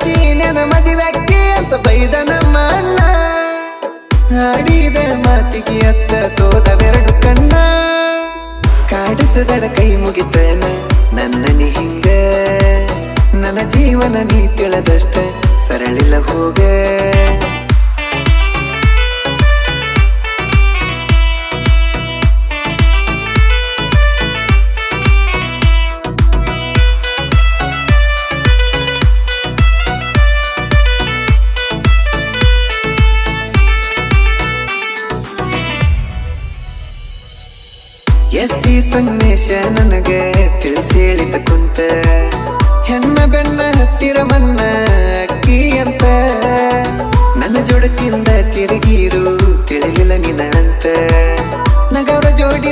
ಗೆಳತಿ ನನ್ನ ಮದುವೆಕ್ಕಿ ಅಂತ ಬೈದ ನಮ್ಮ ಅಣ್ಣ. ಆಡಿದ ಮಾತಿಗೆ ಅತ್ತ ತೋದವೆರಡು ಕಣ್ಣ. ಕಾಡಿಸಬೇಡ ಕೈ ಮುಗಿತನ ನನ್ನ ನೀ ಹಿಂಗ. ನನ್ನ ಜೀವನ ನೀ ತಿಳದಷ್ಟ ಸರಳಿಲ್ಲ ಹೋಗ. ಎಸ್ತಿ ಸಂದೇಶ ನನಗ ತಿಳಿಸೇಳಿದ ಕುಂತ. ಹೆಣ್ಣ ಬೆನ್ನ ಹತ್ತಿರ ಮನ್ನ ಅಕ್ಕಿ ಅಂತ. ನನ್ನ ಜೋಡತಿಂದ ತಿರುಗಿರು ತಿಳಿಲಿಲ್ಲ ನಿನ್ನ ಅಂತ. ನಗರ ಜೋಡಿ